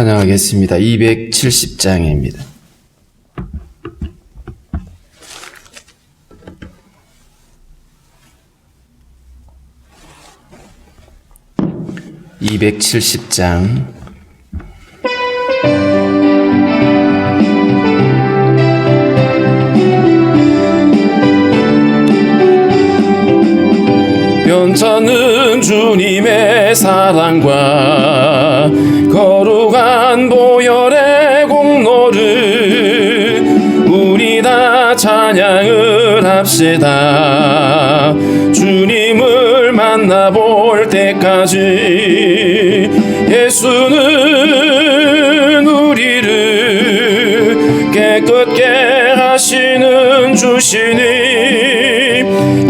찬양하겠습니다. 270장입니다. (270장) 변찮는 주님의 사랑과 거룩한 보혈의 공로를 우리 다 찬양을 합시다. 주님을 만나볼 때까지 예수는 우리를 깨끗게 하시는 주시니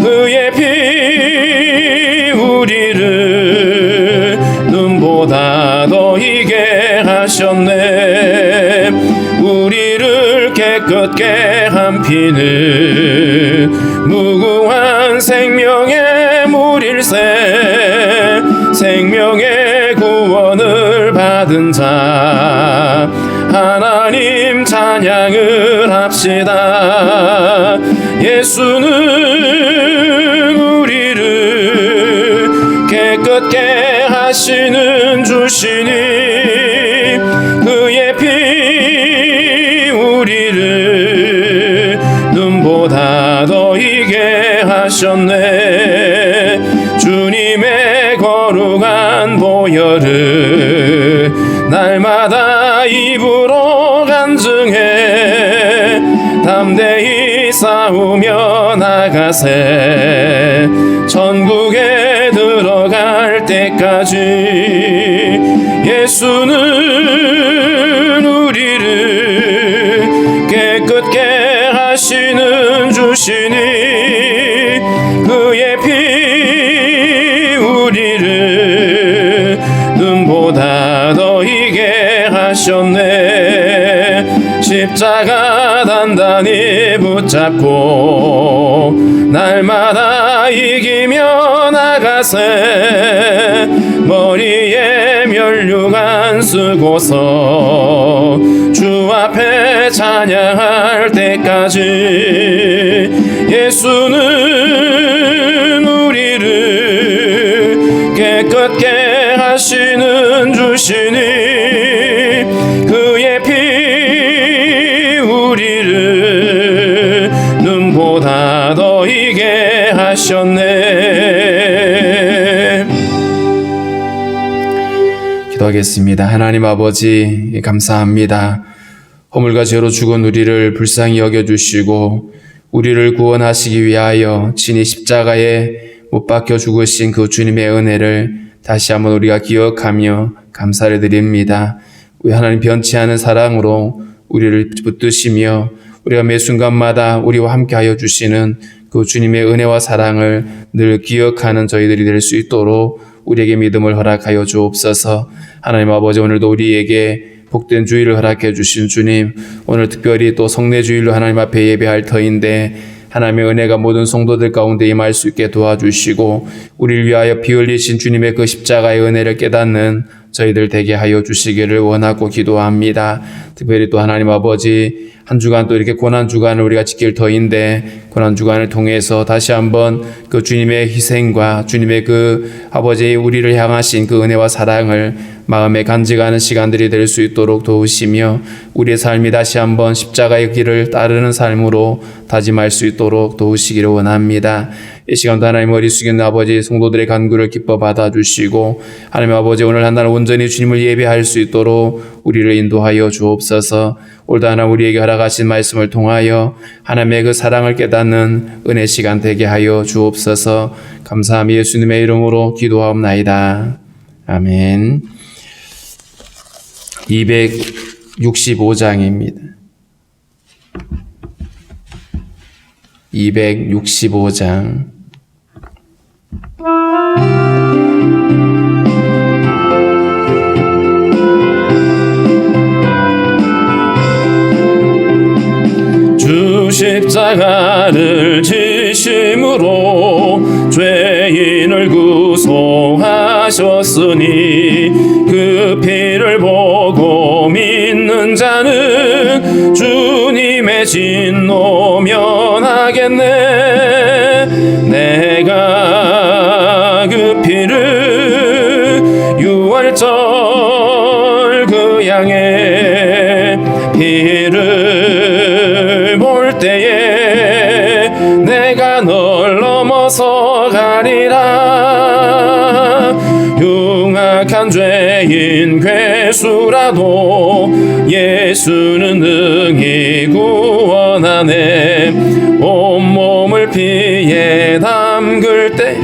그의 피 우리를 눈보다 더 희게 하셨네. 우리를 깨끗게 한 피는 무궁한 생명의 물일세. 생명의 구원을 받은 자 하나님 찬양을 합시다. 예수는 우리를 깨끗게 하시는 주시니 그의 피 우리를 눈보다 더 희게 하셨네. 주님의 거룩한 보혈을 날마다 입으로 간증해 담대히 싸우며 나가세. 천국에 들어갈 때까지 예수는 우리를 깨끗게 하시는 주시니 그의 피 우리를 눈보다 더 희게 하셨네. 십자가 단단히 붙잡고 날마다 이기며 나가세. 머리에 면류관 쓰고서 주 앞에 찬양할 때까지 예수는 우리를 깨끗게 하시는 주시니 그의 피 우리를 눈보다 더 희게 하셨네. 기도하겠습니다. 하나님 아버지 감사합니다. 허물과 죄로 죽은 우리를 불쌍히 여겨주시고 우리를 구원하시기 위하여 친히 십자가에 못 박혀 죽으신 그 주님의 은혜를 다시 한번 우리가 기억하며 감사를 드립니다. 우리 하나님 변치 않은 사랑으로 우리를 붙드시며 우리가 매 순간마다 우리와 함께하여 주시는 그 주님의 은혜와 사랑을 늘 기억하는 저희들이 될 수 있도록 우리에게 믿음을 허락하여 주옵소서. 하나님 아버지, 오늘도 우리에게 복된 주일을 허락해 주신 주님, 오늘 특별히 또 성례주일로 하나님 앞에 예배할 터인데 하나님의 은혜가 모든 성도들 가운데 임할 수 있게 도와주시고 우리를 위하여 피 흘리신 주님의 그 십자가의 은혜를 깨닫는 저희들 되게 하여 주시기를 원하고 기도합니다. 특별히 또 하나님 아버지, 한 주간 또 이렇게 고난주간을 우리가 지킬 터인데 고난주간을 통해서 다시 한번 그 주님의 희생과 주님의 그 아버지의 우리를 향하신 그 은혜와 사랑을 마음에 간직하는 시간들이 될 수 있도록 도우시며 우리의 삶이 다시 한번 십자가의 길을 따르는 삶으로 다짐할 수 있도록 도우시기를 원합니다. 이 시간도 하나님 머리 숙이는 아버지 성도들의 간구를 기뻐 받아주시고 하나님 아버지, 오늘 한 날 온전히 주님을 예배할 수 있도록 우리를 인도하여 주옵소서. 올도 하나 우리에게 허락하신 말씀을 통하여 하나님의 그 사랑을 깨닫는 은혜 시간 되게 하여 주옵소서. 감사함이 예수님의 이름으로 기도하옵나이다. 아멘. 265장입니다. 265장. 주 십자가를 지심으로 죄인을 구속하셨으니 그 피를 보고 내가 그 피를 유월절 그 양의 피를 볼 때에 내가 널 넘어서 가리라. 흉악한 죄인 괴수라도 예수는 능히 구원하네. 온몸을 피에 담글 때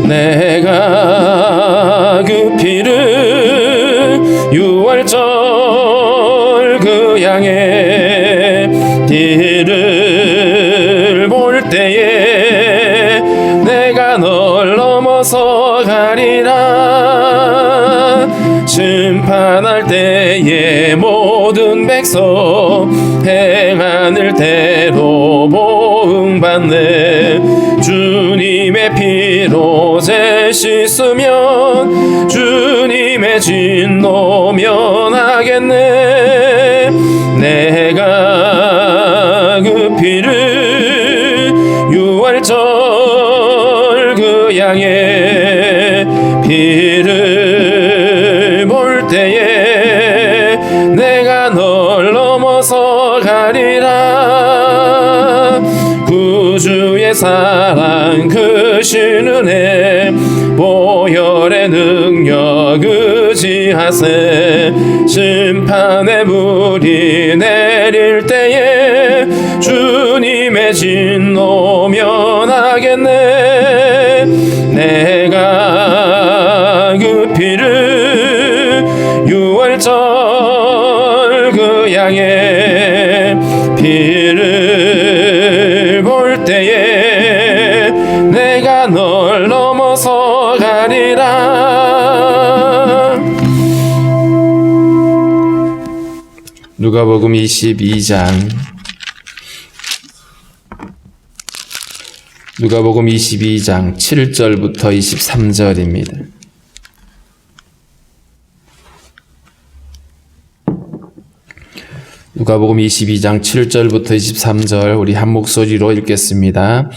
내가 그 피를 유월절 그 양의 피를 볼 때에 내가 널 넘어서 가리라. 심판할 때에 모든 백성 행하늘 대로 보응받네. 주님의 피로 죄 씻으면 주님의 진노 면하겠네. 내가 그 피를 유월절 그 양의 피를 볼 때에 내가 널 넘어서 가리라. 구주의 사랑 크신 은혜 보혈의 능력 의지하세. 심판의 불이 내릴 때에 주님의 진노 면하겠네. 내가 그 피를 유월절 그 양의 피를 볼 때에 내가 널 넘어서 가리라. 누가복음 22장 누가복음 22장 7절부터 23절입니다. 누가복음 22장 7절부터 23절 우리 한 목소리로 읽겠습니다.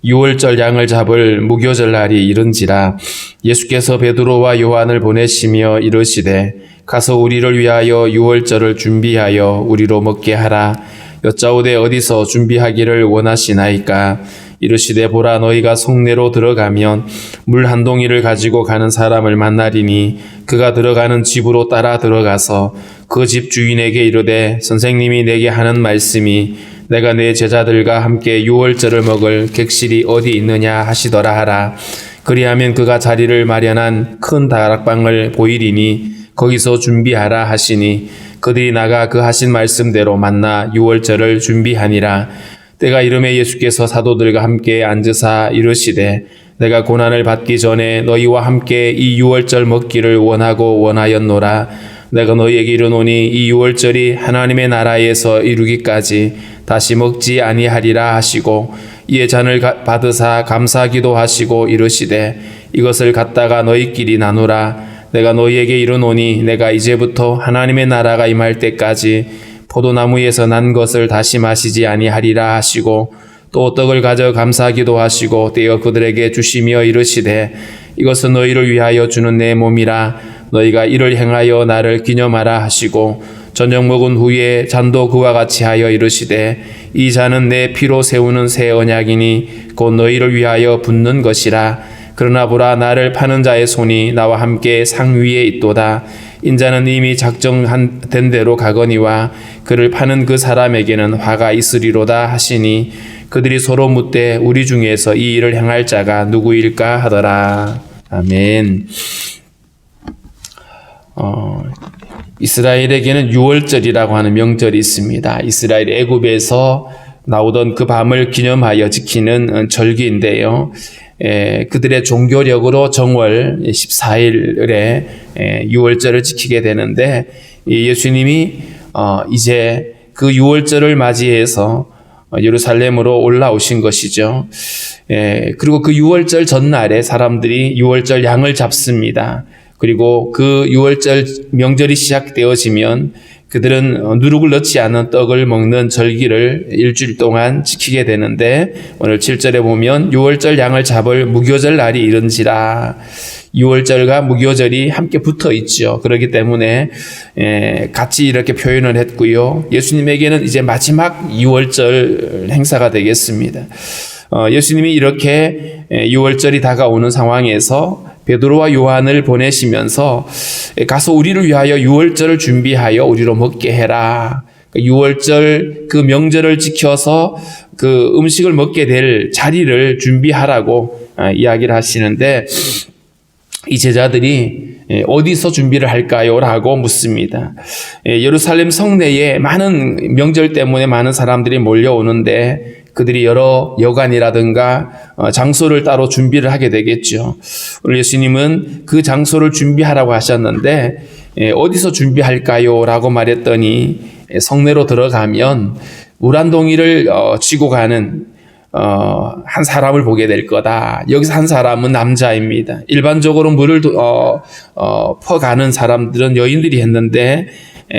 유월절 양을 잡을 무교절 날이 이른지라 예수께서 베드로와 요한을 보내시며 이르시되 가서 우리를 위하여 유월절을 준비하여 우리로 먹게 하라. 여짜오되 어디서 준비하기를 원하시나이까? 이르시되 보라, 너희가 성내로 들어가면 물 한 동이를 가지고 가는 사람을 만나리니 그가 들어가는 집으로 따라 들어가서 그 집 주인에게 이르되 선생님이 내게 하는 말씀이 내가 내 제자들과 함께 유월절을 먹을 객실이 어디 있느냐 하시더라 하라. 그리하면 그가 자리를 마련한 큰 다락방을 보이리니 거기서 준비하라 하시니 그들이 나가 그 하신 말씀대로 만나 유월절을 준비하니라. 때가 이름에 예수께서 사도들과 함께 앉으사 이르시되 내가 고난을 받기 전에 너희와 함께 이 유월절 먹기를 원하고 원하였노라. 내가 너희에게 이르노니 이 유월절이 하나님의 나라에서 이루기까지 다시 먹지 아니하리라 하시고 이에 잔을 받으사 감사기도 하시고 이르시되 이것을 갖다가 너희끼리 나누라. 내가 너희에게 이르노니 내가 이제부터 하나님의 나라가 임할 때까지 포도나무에서 난 것을 다시 마시지 아니하리라 하시고 또 떡을 가져 감사기도 하시고 떼어 그들에게 주시며 이르시되 이것은 너희를 위하여 주는 내 몸이라. 너희가 이를 행하여 나를 기념하라 하시고 저녁 먹은 후에 잔도 그와 같이 하여 이르시되 이 잔은 내 피로 세우는 새 언약이니 곧 너희를 위하여 붓는 것이라. 그러나 보라, 나를 파는 자의 손이 나와 함께 상 위에 있도다. 인자는 이미 작정된 대로 가거니와 그를 파는 그 사람에게는 화가 있으리로다 하시니 그들이 서로 묻되 우리 중에서 이 일을 행할 자가 누구일까 하더라. 아멘. 이스라엘에게는 유월절이라고 하는 명절이 있습니다. 이스라엘 애굽에서 나오던 그 밤을 기념하여 지키는 절기인데요. 그들의 종교력으로 정월 14일에 유월절을 지키게 되는데 예수님이 이제 그 유월절을 맞이해서 예루살렘으로 올라오신 것이죠. 그리고 그 유월절 전날에 사람들이 유월절 양을 잡습니다. 그리고 그 유월절 명절이 시작되어지면 그들은 누룩을 넣지 않은 떡을 먹는 절기를 일주일 동안 지키게 되는데 오늘 7절에 보면 유월절 양을 잡을 무교절 날이 이른지라. 유월절과 무교절이 함께 붙어 있죠. 그렇기 때문에 같이 이렇게 표현을 했고요. 예수님에게는 이제 마지막 유월절 행사가 되겠습니다. 예수님이 이렇게 유월절이 다가오는 상황에서 베드로와 요한을 보내시면서 가서 우리를 위하여 유월절을 준비하여 우리로 먹게 해라. 유월절 그 명절을 지켜서 그 음식을 먹게 될 자리를 준비하라고 이야기를 하시는데 이 제자들이 어디서 준비를 할까요? 라고 묻습니다. 예루살렘 성내에 많은 명절 때문에 많은 사람들이 몰려오는데 그들이 여러 여관이라든가 장소를 따로 준비를 하게 되겠죠. 오늘 예수님은 그 장소를 준비하라고 하셨는데 어디서 준비할까요? 라고 말했더니 성내로 들어가면 물 한 동이를 쥐고 가는 한 사람을 보게 될 거다. 여기서 한 사람은 남자입니다. 일반적으로 물을 퍼가는 사람들은 여인들이 했는데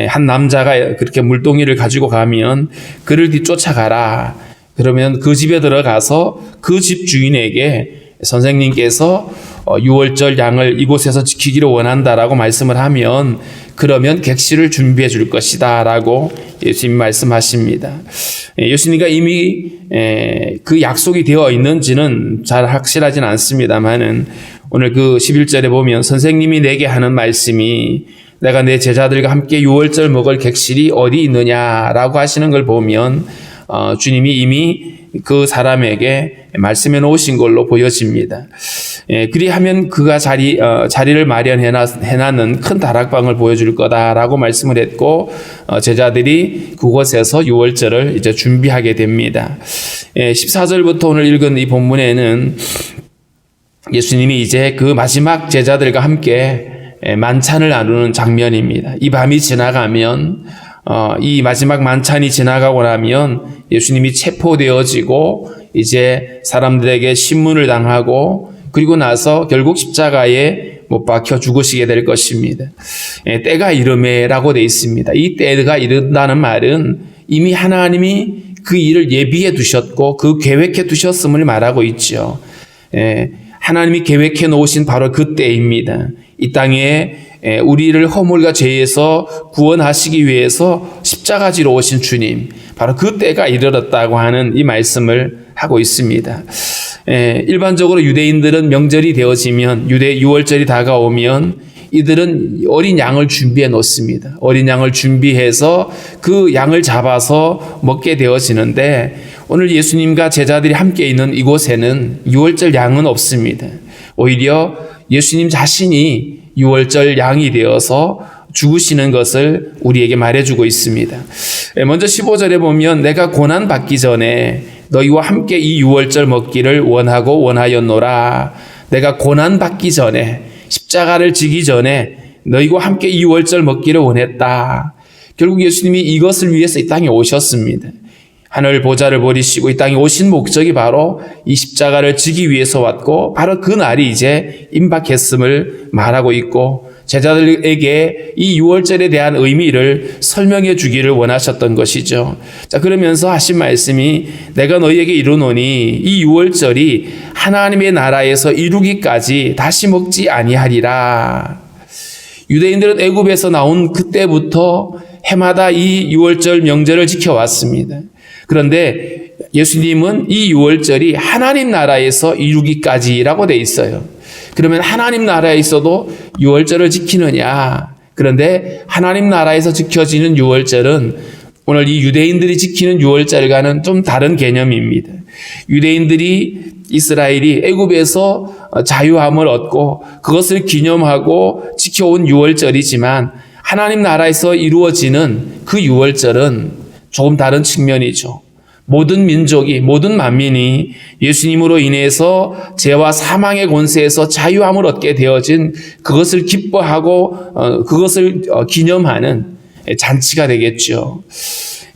한 남자가 그렇게 물동이를 가지고 가면 그를 뒤쫓아가라. 그러면 그 집에 들어가서 그 집 주인에게 선생님께서 유월절 양을 이곳에서 지키기를 원한다라고 말씀을 하면 그러면 객실을 준비해 줄 것이다 라고 예수님이 말씀하십니다. 예수님과 이미 그 약속이 되어 있는지는 잘 확실하진 않습니다만은 오늘 그 11절에 보면 선생님이 내게 하는 말씀이 내가 내 제자들과 함께 유월절 먹을 객실이 어디 있느냐라고 하시는 걸 보면 주님이 이미 그 사람에게 말씀해 놓으신 걸로 보여집니다. 그리하면 그가 자리를 마련해놨는 큰 다락방을 보여줄 거다라고 말씀을 했고 제자들이 그곳에서 유월절을 이제 준비하게 됩니다. 14절부터 오늘 읽은 이 본문에는 예수님이 이제 그 마지막 제자들과 함께 만찬을 나누는 장면입니다. 이 밤이 지나가면 이 마지막 만찬이 지나가고 나면 예수님이 체포되어지고 이제 사람들에게 신문을 당하고 그리고 나서 결국 십자가에 못 박혀 죽으시게 될 것입니다. 때가 이르매라고 되어 있습니다. 이 때가 이른다는 말은 이미 하나님이 그 일을 예비해 두셨고 그 계획해 두셨음을 말하고 있죠. 하나님이 계획해 놓으신 바로 그 때입니다. 이 땅에 우리를 허물과 죄에서 구원하시기 위해서 십자가 지러 오신 주님, 바로 그 때가 이르렀다고 하는 이 말씀을 하고 있습니다. 일반적으로 유대인들은 명절이 되어지면 유월절이 다가오면 이들은 어린 양을 준비해 놓습니다. 어린 양을 준비해서 그 양을 잡아서 먹게 되어지는데 오늘 예수님과 제자들이 함께 있는 이곳에는 유월절 양은 없습니다. 오히려 예수님 자신이 유월절 양이 되어서 죽으시는 것을 우리에게 말해주고 있습니다. 먼저 15절에 보면 내가 고난받기 전에 너희와 함께 이 유월절 먹기를 원하고 원하였노라. 내가 고난받기 전에 십자가를 지기 전에 너희와 함께 이 유월절 먹기를 원했다. 결국 예수님이 이것을 위해서 이 땅에 오셨습니다. 하늘 보좌를 버리시고 이 땅에 오신 목적이 바로 이 십자가를 지기 위해서 왔고 바로 그 날이 이제 임박했음을 말하고 있고 제자들에게 이 유월절에 대한 의미를 설명해 주기를 원하셨던 것이죠. 자, 그러면서 하신 말씀이 내가 너희에게 이르노니 이 유월절이 하나님의 나라에서 이루기까지 다시 먹지 아니하리라. 유대인들은 애굽에서 나온 그때부터 해마다 이 유월절 명절을 지켜왔습니다. 그런데 예수님은 이 유월절이 하나님 나라에서 이루기까지라고 돼 있어요. 그러면 하나님 나라에 있어도 유월절을 지키느냐? 그런데 하나님 나라에서 지켜지는 유월절은 오늘 이 유대인들이 지키는 유월절과는 좀 다른 개념입니다. 유대인들이 이스라엘이 애굽에서 자유함을 얻고 그것을 기념하고 지켜온 유월절이지만 하나님 나라에서 이루어지는 그 유월절은 조금 다른 측면이죠. 모든 민족이, 모든 만민이 예수님으로 인해서 죄와 사망의 권세에서 자유함을 얻게 되어진 그것을 기뻐하고 그것을 기념하는 잔치가 되겠죠.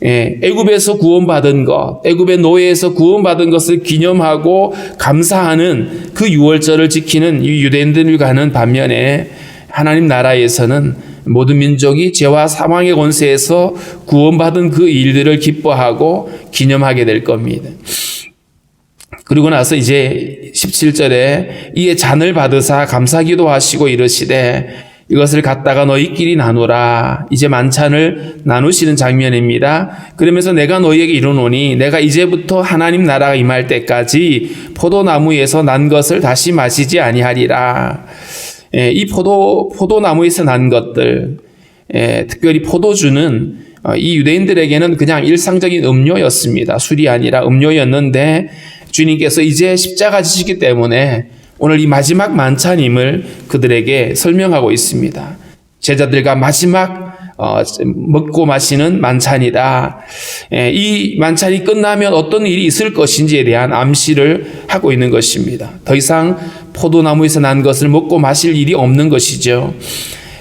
애굽에서 구원받은 것, 애굽의 노예에서 구원받은 것을 기념하고 감사하는 그 유월절을 지키는 이 유대인들과는 반면에 하나님 나라에서는 모든 민족이 죄와 사망의 권세에서 구원받은 그 일들을 기뻐하고 기념하게 될 겁니다. 그리고 나서 이제 17절에 이에 잔을 받으사 감사기도 하시고 이르시되 이것을 갖다가 너희끼리 나누라. 이제 만찬을 나누시는 장면입니다. 그러면서 내가 너희에게 이르노니 내가 이제부터 하나님 나라가 임할 때까지 포도나무에서 난 것을 다시 마시지 아니하리라. 이 포도나무에서 난 것들, 특별히 포도주는 이 유대인들에게는 그냥 일상적인 음료였습니다. 술이 아니라 음료였는데 주님께서 이제 십자가 지시기 때문에 오늘 이 마지막 만찬임을 그들에게 설명하고 있습니다. 제자들과 마지막 먹고 마시는 만찬이다. 이 만찬이 끝나면 어떤 일이 있을 것인지에 대한 암시를 하고 있는 것입니다. 더 이상 포도나무에서 난 것을 먹고 마실 일이 없는 것이죠.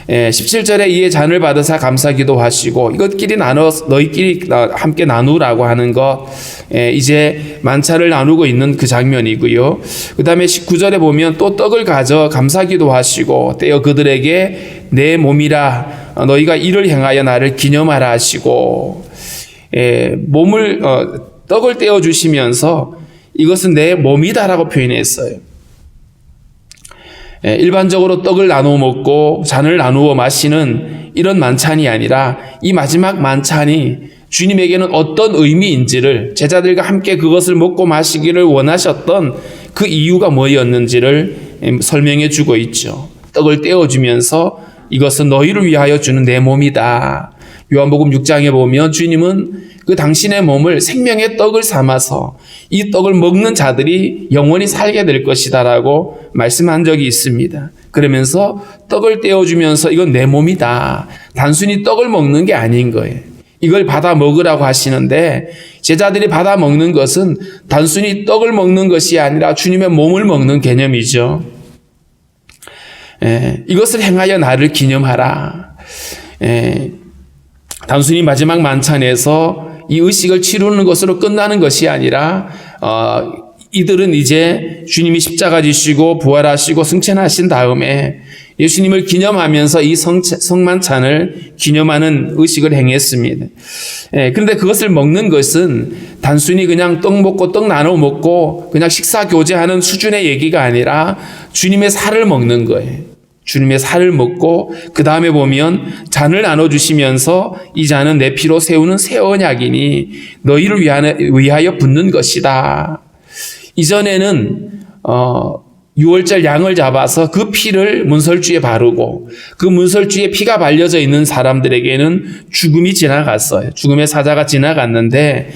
17절에 이에 잔을 받으사 감사기도 하시고 이것끼리 너희끼리 함께 나누라고 하는 것, 이제 만찬을 나누고 있는 그 장면이고요. 그 다음에 19절에 보면 또 떡을 가져 감사기도 하시고 떼어 그들에게 내 몸이라 너희가 이를 행하여 나를 기념하라 하시고, 떡을 떼어 주시면서 이것은 내 몸이다라고 표현했어요. 일반적으로 떡을 나누어 먹고 잔을 나누어 마시는 이런 만찬이 아니라 이 마지막 만찬이 주님에게는 어떤 의미인지를, 제자들과 함께 그것을 먹고 마시기를 원하셨던 그 이유가 뭐였는지를 설명해 주고 있죠. 떡을 떼어주면서 이것은 너희를 위하여 주는 내 몸이다. 요한복음 6장에 보면 주님은 그 당신의 몸을 생명의 떡을 삼아서 이 떡을 먹는 자들이 영원히 살게 될 것이다 라고 말씀한 적이 있습니다. 그러면서 떡을 떼어주면서 이건 내 몸이다. 단순히 떡을 먹는 게 아닌 거예요. 이걸 받아 먹으라고 하시는데 제자들이 받아 먹는 것은 단순히 떡을 먹는 것이 아니라 주님의 몸을 먹는 개념이죠. 이것을 행하여 나를 기념하라. 단순히 마지막 만찬에서 이 의식을 치르는 것으로 끝나는 것이 아니라 이들은 이제 주님이 십자가 지시고 부활하시고 승천하신 다음에 예수님을 기념하면서 이 성만찬을 기념하는 의식을 행했습니다. 그런데 그것을 먹는 것은 단순히 그냥 떡 먹고 떡 나눠 먹고 그냥 식사 교제하는 수준의 얘기가 아니라 주님의 살을 먹는 거예요. 주님의 살을 먹고 그 다음에 보면 잔을 나눠주시면서 이 잔은 내 피로 세우는 새 언약이니 너희를 위하여 붓는 것이다. 이전에는 6월절 양을 잡아서 그 피를 문설주에 바르고 그 문설주에 피가 발려져 있는 사람들에게는 죽음이 지나갔어요. 죽음의 사자가 지나갔는데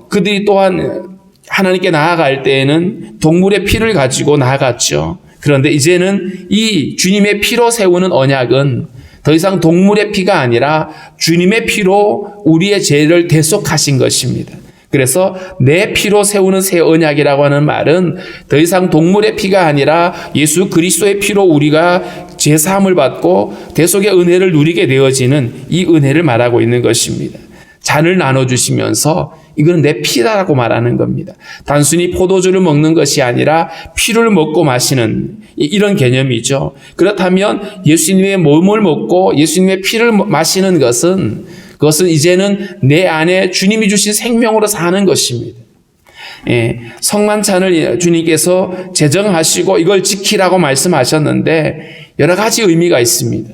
그들이 또한 하나님께 나아갈 때에는 동물의 피를 가지고 나아갔죠. 그런데 이제는 이 주님의 피로 세우는 언약은 더 이상 동물의 피가 아니라 주님의 피로 우리의 죄를 대속하신 것입니다. 그래서 내 피로 세우는 새 언약이라고 하는 말은 더 이상 동물의 피가 아니라 예수 그리스도의 피로 우리가 죄사함을 받고 대속의 은혜를 누리게 되어지는 이 은혜를 말하고 있는 것입니다. 잔을 나눠주시면서 이건 내 피다라고 말하는 겁니다. 단순히 포도주를 먹는 것이 아니라 피를 먹고 마시는 이런 개념이죠. 그렇다면 예수님의 몸을 먹고 예수님의 피를 마시는 것은 그것은 이제는 내 안에 주님이 주신 생명으로 사는 것입니다. 성만찬을 주님께서 제정하시고 이걸 지키라고 말씀하셨는데 여러 가지 의미가 있습니다.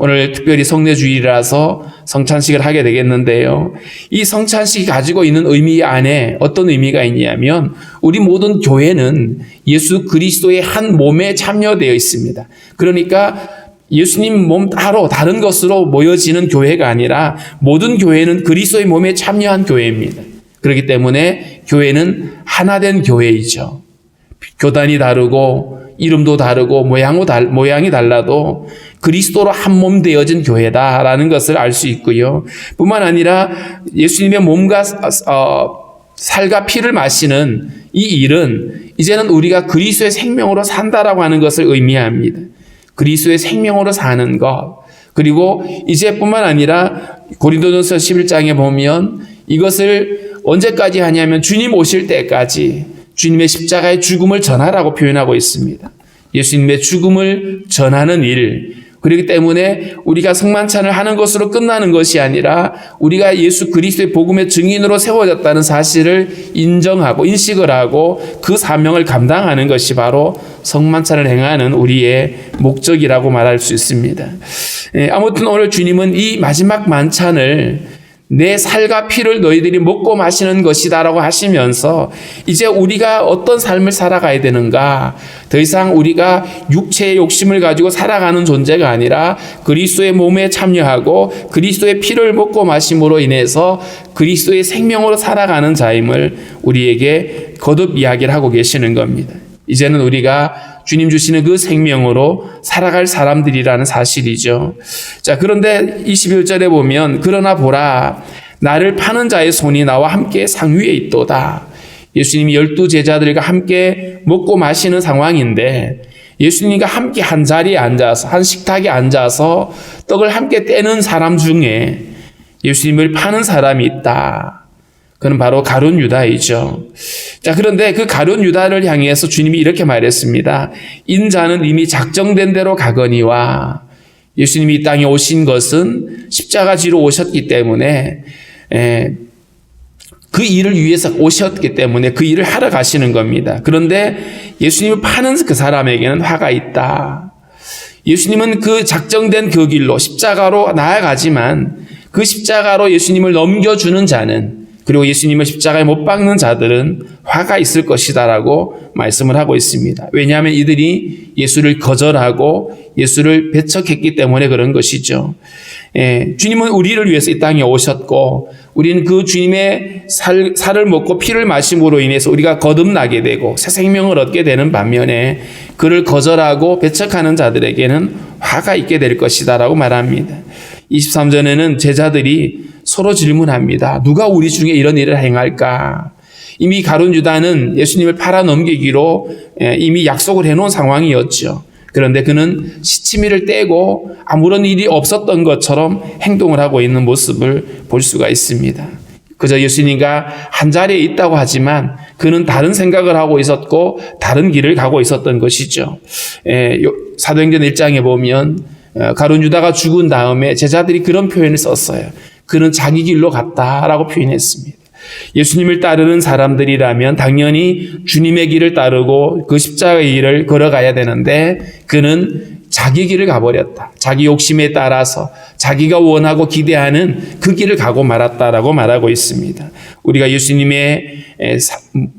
오늘 특별히 성례주일이라서 성찬식을 하게 되겠는데요. 이 성찬식이 가지고 있는 의미 안에 어떤 의미가 있냐면 우리 모든 교회는 예수 그리스도의 한 몸에 참여되어 있습니다. 그러니까 예수님 몸 따로 다른 것으로 모여지는 교회가 아니라 모든 교회는 그리스도의 몸에 참여한 교회입니다. 그렇기 때문에 교회는 하나된 교회이죠. 교단이 다르고 이름도 다르고 모양이 달라도 그리스도로 한 몸 되어진 교회다라는 것을 알 수 있고요. 뿐만 아니라 예수님의 몸과 살과 피를 마시는 이 일은 이제는 우리가 그리스도의 생명으로 산다라고 하는 것을 의미합니다. 그리스도의 생명으로 사는 것. 그리고 이제 뿐만 아니라 고린도전서 11장에 보면 이것을 언제까지 하냐면 주님 오실 때까지 주님의 십자가의 죽음을 전하라고 표현하고 있습니다. 예수님의 죽음을 전하는 일, 그렇기 때문에 우리가 성만찬을 하는 것으로 끝나는 것이 아니라 우리가 예수 그리스도의 복음의 증인으로 세워졌다는 사실을 인정하고 인식을 하고 그 사명을 감당하는 것이 바로 성만찬을 행하는 우리의 목적이라고 말할 수 있습니다. 아무튼 오늘 주님은 이 마지막 만찬을 내 살과 피를 너희들이 먹고 마시는 것이다 라고 하시면서 이제 우리가 어떤 삶을 살아가야 되는가, 더 이상 우리가 육체의 욕심을 가지고 살아가는 존재가 아니라 그리스도의 몸에 참여하고 그리스도의 피를 먹고 마심으로 인해서 그리스도의 생명으로 살아가는 자임을 우리에게 거듭 이야기를 하고 계시는 겁니다. 이제는 우리가 주님 주시는 그 생명으로 살아갈 사람들이라는 사실이죠. 자, 그런데 21절에 보면 그러나 보라 나를 파는 자의 손이 나와 함께 상위에 있도다. 예수님이 12 제자들과 함께 먹고 마시는 상황인데 예수님과 함께 한 자리에 앉아서 한 식탁에 앉아서 떡을 함께 떼는 사람 중에 예수님을 파는 사람이 있다. 그는 바로 가룟 유다이죠. 자, 그런데 그 가룟 유다를 향해서 주님이 이렇게 말했습니다. 인자는 이미 작정된 대로 가거니와. 예수님이 이 땅에 오신 것은 십자가 지로 오셨기 때문에 그 일을 위해서 오셨기 때문에 그 일을 하러 가시는 겁니다. 그런데 예수님을 파는 그 사람에게는 화가 있다. 예수님은 그 작정된 그 길로 십자가로 나아가지만 그 십자가로 예수님을 넘겨주는 자는, 그리고 예수님을 십자가에 못 박는 자들은 화가 있을 것이다라고 말씀을 하고 있습니다. 왜냐하면 이들이 예수를 거절하고 예수를 배척했기 때문에 그런 것이죠. 주님은 우리를 위해서 이 땅에 오셨고 우리는 그 주님의 살을 먹고 피를 마심으로 인해서 우리가 거듭나게 되고 새 생명을 얻게 되는 반면에 그를 거절하고 배척하는 자들에게는 화가 있게 될 것이다라고 말합니다. 23절에는 제자들이 서로 질문합니다. 누가 우리 중에 이런 일을 행할까? 이미 가룟 유다는 예수님을 팔아 넘기기로 이미 약속을 해놓은 상황이었죠. 그런데 그는 시치미를 떼고 아무런 일이 없었던 것처럼 행동을 하고 있는 모습을 볼 수가 있습니다. 그저 예수님과 한 자리에 있다고 하지만 그는 다른 생각을 하고 있었고 다른 길을 가고 있었던 것이죠. 사도행전 1장에 보면 가룟 유다가 죽은 다음에 제자들이 그런 표현을 썼어요. 그는 자기 길로 갔다라고 표현했습니다. 예수님을 따르는 사람들이라면 당연히 주님의 길을 따르고 그 십자가의 길을 걸어가야 되는데 그는 자기 길을 가버렸다. 자기 욕심에 따라서 자기가 원하고 기대하는 그 길을 가고 말았다라고 말하고 있습니다. 우리가 예수님의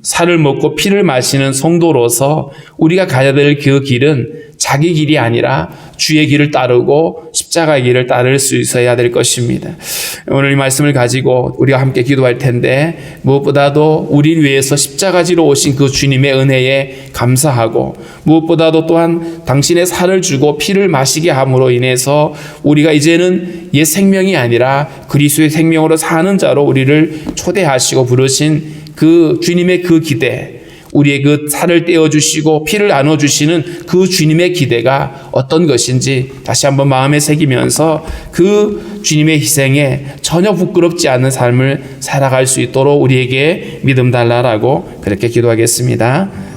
살을 먹고 피를 마시는 성도로서 우리가 가야 될 그 길은 자기 길이 아니라 주의 길을 따르고 십자가의 길을 따를 수 있어야 될 것입니다. 오늘 이 말씀을 가지고 우리가 함께 기도할 텐데 무엇보다도 우리를 위해서 십자가지로 오신 그 주님의 은혜에 감사하고 무엇보다도 또한 당신의 살을 주고 피를 마시게 함으로 인해서 우리가 이제는 옛 생명이 아니라 그리스도의 생명으로 사는 자로 우리를 초대하시고 부르신 그 주님의 그 기대, 우리의 그 살을 떼어주시고 피를 나눠주시는 그 주님의 기대가 어떤 것인지 다시 한번 마음에 새기면서 그 주님의 희생에 전혀 부끄럽지 않은 삶을 살아갈 수 있도록 우리에게 믿음 달라라고 그렇게 기도하겠습니다.